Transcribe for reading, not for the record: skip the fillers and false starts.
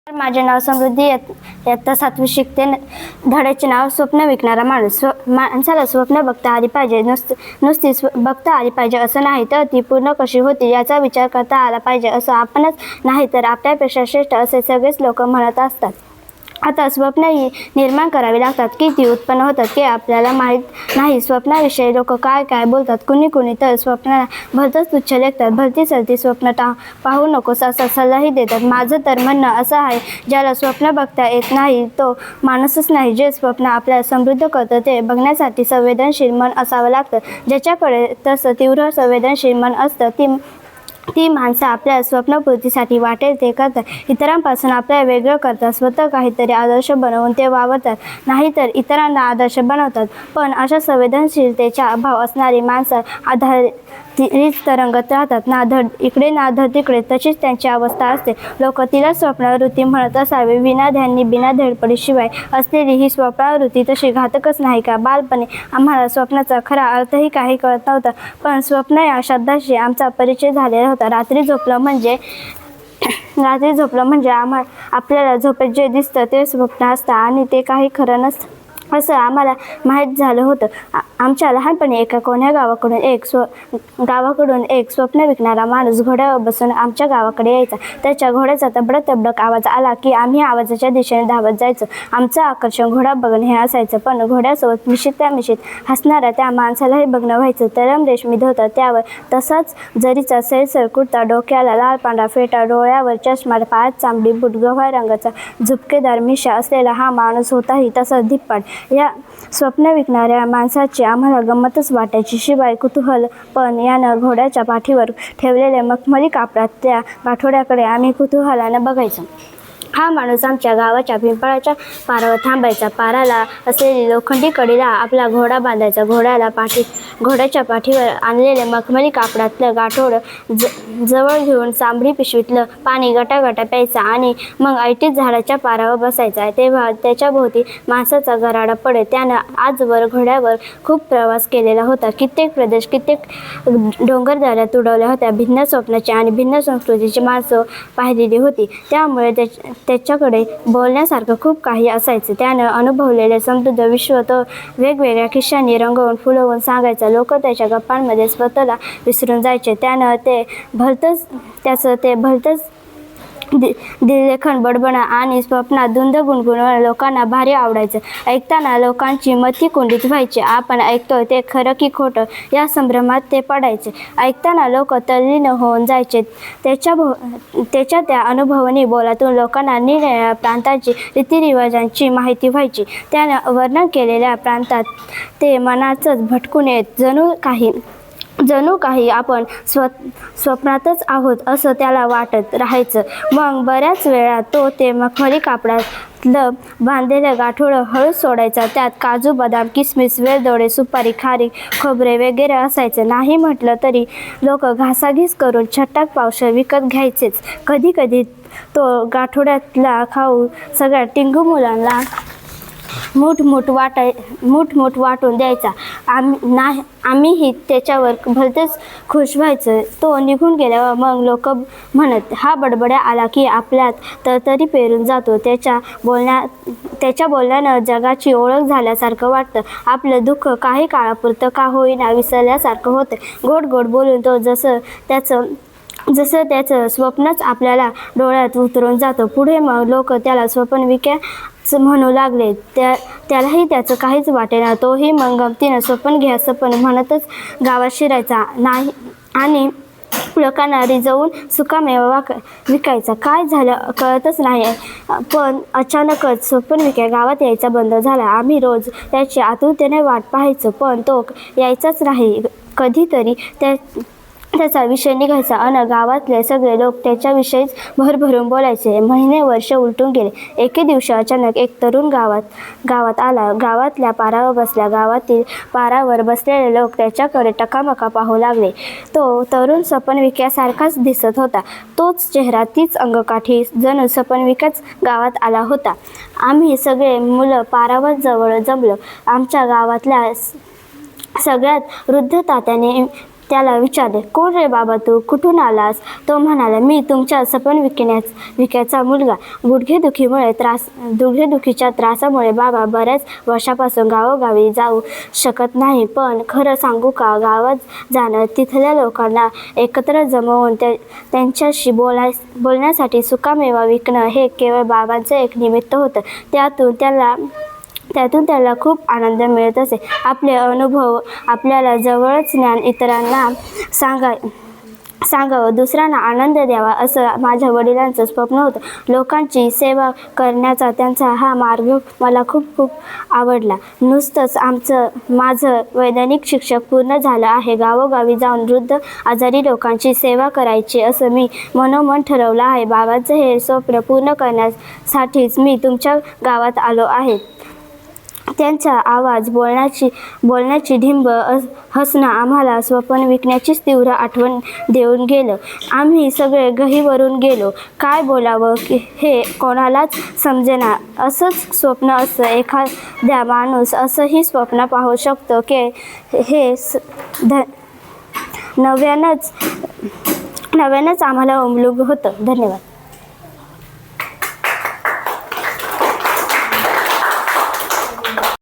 माझे नाव समृद्धी. इयत्ता 7वी शिकते. धड्याचे नाव स्वप्न विकणारा माणूस. माणसाला स्वप्न बघता आली पाहिजे. नुसती बघता आली पाहिजे असं नाही, तर ती पूर्ण कशी होती याचा विचार करता आला पाहिजे असं आपणच नाही तर आपल्यापेक्षा श्रेष्ठ असे सगळेच लोक म्हणत असतात. आता स्वप्नही निर्माण करावी लागतात. की ती उत्पन्न होतात की आपल्याला माहीत नाही. स्वप्नाविषयी लोक काय काय बोलतात. कुणी तर स्वप्नाला भलतंच तुच्छ लेखतात. भलती सलती स्वप्न पाहू नकोस असा सल्लाही देतात. माझं तर म्हणणं असं आहे, ज्याला स्वप्न बघता येत नाही तो माणूसच नाही. जे स्वप्न आपल्याला समृद्ध करतं ते बघण्यासाठी संवेदनशील मन असावं लागतं. ज्याच्याकडे तसं तीव्र संवेदनशील मन असतं ती माणसं आपल्या स्वप्नपूर्तीसाठी वाटेल ते करतात. इतरांपासून आपल्याला वेगळं करतात. स्वतः काहीतरी आदर्श बनवून ते वावरतात, नाहीतर इतरांना आदर्श बनवतात. पण अशा संवेदनशीलतेचा अभाव असणारी माणसं आधारित तरंगत राहतात. ना धड इकडे ना धड तिकडे, तशीच त्यांची अवस्था असते. लोक तिला स्वप्नवृत्ती म्हणत असावे. विना ध्यानी बिना धडपडीशिवाय असलेली ही स्वप्नवृत्ती तशी घातकच नाही का? बालपणी आम्हाला स्वप्नाचा खरा अर्थही काही कळत नव्हता, पण स्वप्न या शब्दाशी आमचा परिचय झालेला होता. रात्री झोपलं म्हणजे आपल्याला झोपेत जे दिसतं ते स्वप्न असतं आणि ते काही खरं नसतं असं आम्हाला माहीत झालं होतं. आमच्या लहानपणी एका कोण्या गावाकडून एक स्वप्न विकणारा माणूस घोड्यावर बसून आमच्या गावाकडे यायचा. त्याच्या घोड्याचा तबडक आवाज आला की आम्ही आवाजाच्या दिशेने धावत जायचो. आमचं आकर्षण घोडा बघणं हे असायचं, पण घोड्यासोबत मिशीत हसणाऱ्या त्या माणसालाही बघणं व्हायचं. तरम रेशमी धोतर, त्यावर तसाच जरीचा सैलसर कुर्ता, डोक्याला लाल पांढरा फेटा, डोळ्यावर चष्मा, पायात चांबडी बूट, गव्हाळ रंगाचा झुपकेदार मिशा असलेला हा माणूस होताही तसा धिप्पाड. या स्वप्न विकणाऱ्या माणसाची आम्हाला गंमतच वाटायची, शिवाय कुतूहल. पण यानं घोड्याच्या पाठीवर ठेवलेल्या मखमली कापडातल्या गाठोड्याकडे आम्ही कुतूहलानं बघायचो. हा माणूस आमच्या गावाच्या पिंपळाच्या पारावर थांबायचा. पाराला असलेली लोखंडी कडीला आपला घोडा बांधायचा. घोड्याच्या पाठीवर आणलेले मखमली कापडातलं गाठोडं जवळ घेऊन चांबडी पिशवीतलं पाणी गटागटा प्यायचा आणि मग ऐटीत झाडाच्या पारावर बसायचा. तेव्हा त्याच्याभोवती माणसाचा गराडा पडे. त्यानं आजवर घोड्यावर खूप प्रवास केलेला होता. कित्येक प्रदेश, कित्येक डोंगरदऱ्या तुडवल्या होत्या. भिन्न स्वप्नाची आणि भिन्न संस्कृतीची माणसं पाहिलेली होती. त्यामुळे त्याच्याकडे बोलण्यासारखं खूप काही असायचं. त्यानं अनुभवलेले समृद्ध विश्व तो वेगवेगळ्या खिशांनी रंगवून फुलवून सांगायचा. लोक त्याच्या गप्पांमध्ये स्वतःला विसरून जायचे. त्यानं ते भलतंच दिलेखन बडबडणं आणि स्वप्नात धुंद गुणगुणवणं लोकांना भारी आवडायचं. ऐकताना लोकांची मती कुंडीत व्हायची. आपण ऐकतोय ते खरं की खोटं या संभ्रमात ते पडायचे. ऐकताना लोक तल्लीन होऊन जायचे. त्याच्या त्या अनुभवनी बोलातून लोकांना निरनिराळ्या प्रांतांची रीतिरिवाजांची माहिती व्हायची. त्यानं वर्णन केलेल्या प्रांतात ते मनाचंच भटकून येत. जणू काही आपण स्वप्नातच आहोत असं त्याला वाटत राहायचं. मग बऱ्याच वेळा तो ते मखमली कापडातलं बांधलेलं गाठोडं हळूच सोडायचा. त्यात काजू, बदाम, किसमिस, वेलदोडे, सुपारी, खारीक, खोबरे वगैरे असायचं. नाही म्हटलं तरी लोक घासाघीस करून छटाक पावशेर विकत घ्यायचेच. कधी तो गाठोड्यातला खाऊ सगळ्या टिंगू मुलांना मूठ वाटून द्यायचा. आम्हीही त्याच्यावर भलतेच खुश व्हायचं. तो निघून गेल्यावर मग लोक म्हणत, हा बडबड्या आला की आपल्यात तरतरी पेरून जातो. त्याच्या बोलण्यानं जगाची ओळख झाल्यासारखं वाटतं. आपलं दुःख काही काळापुरतं का होईना विसरल्यासारखं होतं. गोड बोलून तो जसं त्याचं स्वप्नच आपल्याला डोळ्यात उतरून जातं. पुढे मग लोक त्याला स्वप्नविक्याच म्हणू लागले. त्यालाही त्याचं काहीच वाटेना. तोही मग गमतीनं स्वप्न घ्या म्हणतच गावात शिरायचा आणि लोकांना रिझवून सुकामेवा विकायचा. काय झालं कळतच नाही, पण अचानकच स्वप्नविक्या गावात यायचा बंद झाला. आम्ही रोज त्याची आतुरतेने वाट पाहायचो, पण तो यायचाच नाही. कधीतरी त्याचा विषय निघायचा अन गावातले सगळे लोक त्याच्याविषयीच भरभरून बोलायचे. महिने वर्ष उलटून गेले. एके दिवशी अचानक एक तरुण गावात आला. गावातल्या पारावर बसला. गावातील पारावर बसलेले लोक त्याच्याकडे टकामका पाहू लागले. तो तरुण स्वप्नविक्यासारखाच दिसत होता. तोच चेहरा, तीच अंगकाठी, जणू स्वप्नविक्याच गावात आला होता. आम्ही सगळे मुलं पारावर जवळ जमलो. आमच्या गावातल्या सगळ्यात वृद्ध तात्याने त्याला विचारले, कोण रे बाबा तू, कुठून आलास? तो म्हणाला, मी तुमच्या सपन विक्याचा मुलगा. गुडघेदुखीच्या त्रासामुळे बाबा बऱ्याच वर्षापासून गावोगावी जाऊ शकत नाही. पण खरं सांगू का, गावात जाणं, तिथल्या लोकांना एकत्र जमवून त्यांच्याशी बोलण्यासाठी सुकामेवा विकणं हे केवळ बाबांचं एक निमित्त होतं. त्यातून त्याला खूप आनंद मिळत असे. आपले अनुभव, आपल्याला जवळच ज्ञान इतरांना सांगावं, दुसऱ्यांना आनंद द्यावा, असं माझ्या वडिलांचं स्वप्न होतं. लोकांची सेवा करण्याचा त्यांचा हा मार्ग मला खूप आवडला. नुसतंच माझं वैज्ञानिक शिक्षण पूर्ण झालं आहे. गावोगावी जाऊन वृद्ध आजारी लोकांची सेवा करायची असं मी मनोमन ठरवलं आहे. बाबांचं हे स्वप्न पूर्ण करण्यासाठीच मी तुमच्या गावात आलो आहे. त्यांचा आवाज, बोलण्याची ढिंब, हसणं आम्हाला स्वप्न विकण्याचीच तीव्र आठवण देऊन गेलं. आम्ही सगळे गहिवरून गेलो. काय बोलावं हे कोणालाच समजेना. असंच स्वप्न असं एखाद्या माणूस असंही स्वप्न पाहू शकतो की हे नव्यानंच आम्हाला उमलून होतं. धन्यवाद.